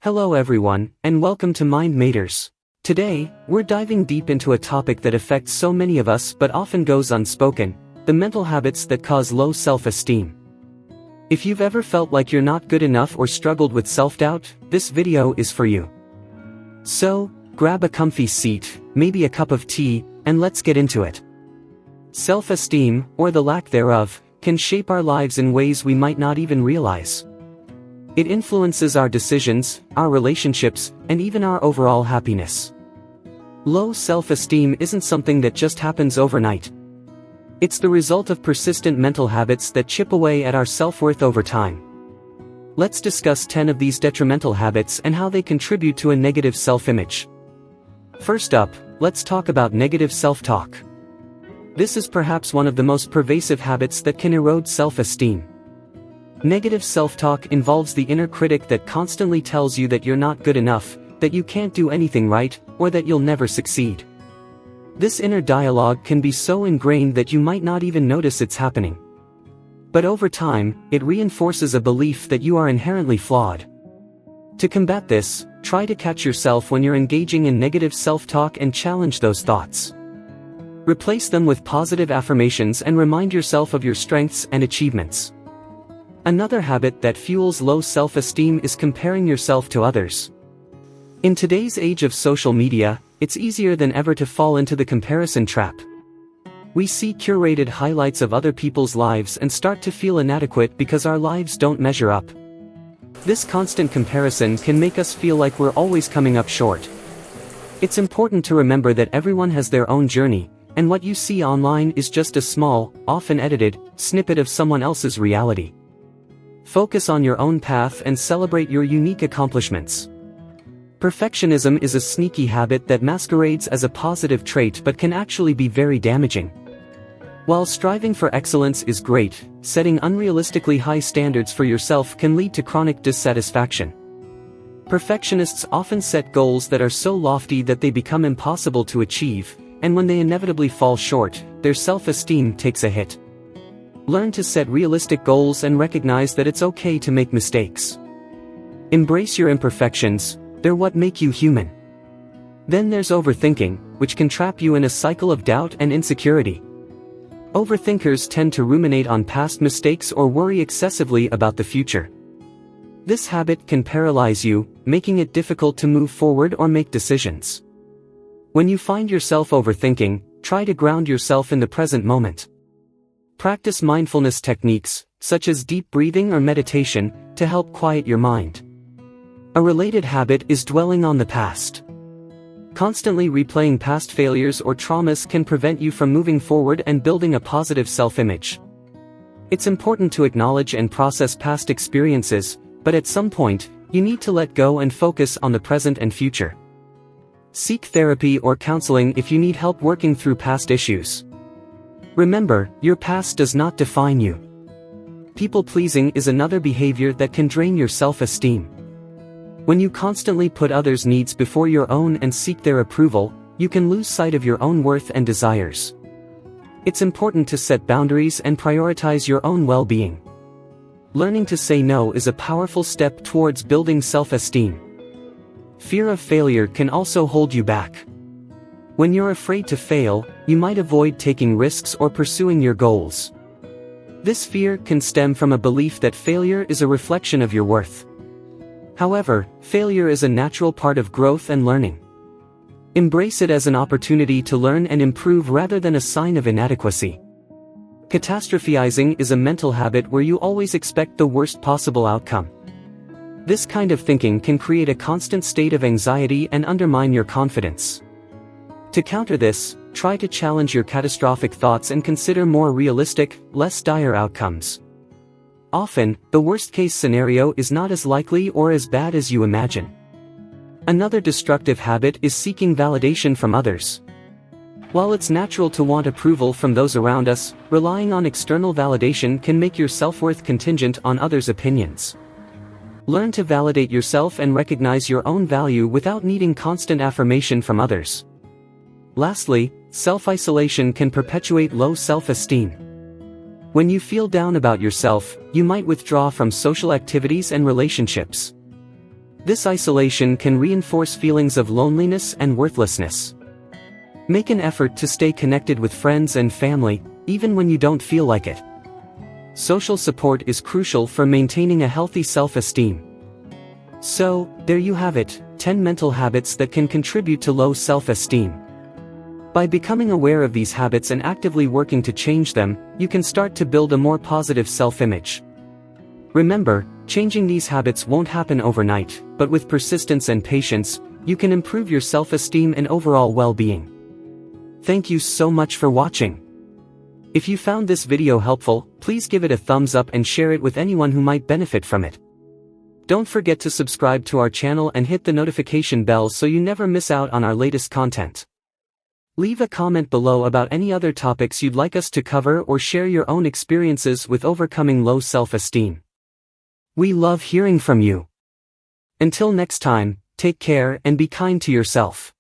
Hello everyone, and welcome to Mind Matters. Today, we're diving deep into a topic that affects so many of us but often goes unspoken: the mental habits that cause low self-esteem. If you've ever felt like you're not good enough or struggled with self-doubt, this video is for you. So, grab a comfy seat, maybe a cup of tea, and let's get into it. Self-esteem, or the lack thereof, can shape our lives in ways we might not even realize. It influences our decisions, our relationships, and even our overall happiness. Low self-esteem isn't something that just happens overnight. It's the result of persistent mental habits that chip away at our self-worth over time. Let's discuss 10 of these detrimental habits and how they contribute to a negative self-image. First up, let's talk about negative self-talk. This is perhaps one of the most pervasive habits that can erode self-esteem. Negative self-talk involves the inner critic that constantly tells you that you're not good enough, that you can't do anything right, or that you'll never succeed. This inner dialogue can be so ingrained that you might not even notice it's happening. But over time, it reinforces a belief that you are inherently flawed. To combat this, try to catch yourself when you're engaging in negative self-talk and challenge those thoughts. Replace them with positive affirmations and remind yourself of your strengths and achievements. Another habit that fuels low self-esteem is comparing yourself to others. In today's age of social media, it's easier than ever to fall into the comparison trap. We see curated highlights of other people's lives and start to feel inadequate because our lives don't measure up. This constant comparison can make us feel like we're always coming up short. It's important to remember that everyone has their own journey, and what you see online is just a small, often edited, snippet of someone else's reality. Focus on your own path and celebrate your unique accomplishments. Perfectionism is a sneaky habit that masquerades as a positive trait but can actually be very damaging. While striving for excellence is great, setting unrealistically high standards for yourself can lead to chronic dissatisfaction. Perfectionists often set goals that are so lofty that they become impossible to achieve, and when they inevitably fall short, their self-esteem takes a hit. Learn to set realistic goals and recognize that it's okay to make mistakes. Embrace your imperfections, they're what make you human. Then there's overthinking, which can trap you in a cycle of doubt and insecurity. Overthinkers tend to ruminate on past mistakes or worry excessively about the future. This habit can paralyze you, making it difficult to move forward or make decisions. When you find yourself overthinking, try to ground yourself in the present moment. Practice mindfulness techniques, such as deep breathing or meditation, to help quiet your mind. A related habit is dwelling on the past. Constantly replaying past failures or traumas can prevent you from moving forward and building a positive self-image. It's important to acknowledge and process past experiences, but at some point, you need to let go and focus on the present and future. Seek therapy or counseling if you need help working through past issues. Remember, your past does not define you. People-pleasing is another behavior that can drain your self-esteem. When you constantly put others' needs before your own and seek their approval, you can lose sight of your own worth and desires. It's important to set boundaries and prioritize your own well-being. Learning to say no is a powerful step towards building self-esteem. Fear of failure can also hold you back. When you're afraid to fail, you might avoid taking risks or pursuing your goals. This fear can stem from a belief that failure is a reflection of your worth. However, failure is a natural part of growth and learning. Embrace it as an opportunity to learn and improve rather than a sign of inadequacy. Catastrophizing is a mental habit where you always expect the worst possible outcome. This kind of thinking can create a constant state of anxiety and undermine your confidence. To counter this, try to challenge your catastrophic thoughts and consider more realistic, less dire outcomes. Often, the worst-case scenario is not as likely or as bad as you imagine. Another destructive habit is seeking validation from others. While it's natural to want approval from those around us, relying on external validation can make your self-worth contingent on others' opinions. Learn to validate yourself and recognize your own value without needing constant affirmation from others. Lastly, self-isolation can perpetuate low self-esteem. When you feel down about yourself, you might withdraw from social activities and relationships. This isolation can reinforce feelings of loneliness and worthlessness. Make an effort to stay connected with friends and family, even when you don't feel like it. Social support is crucial for maintaining a healthy self-esteem. So, there you have it, 10 mental habits that can contribute to low self-esteem. By becoming aware of these habits and actively working to change them, you can start to build a more positive self-image. Remember, changing these habits won't happen overnight, but with persistence and patience, you can improve your self-esteem and overall well-being. Thank you so much for watching. If you found this video helpful, please give it a thumbs up and share it with anyone who might benefit from it. Don't forget to subscribe to our channel and hit the notification bell so you never miss out on our latest content. Leave a comment below about any other topics you'd like us to cover or share your own experiences with overcoming low self-esteem. We love hearing from you. Until next time, take care and be kind to yourself.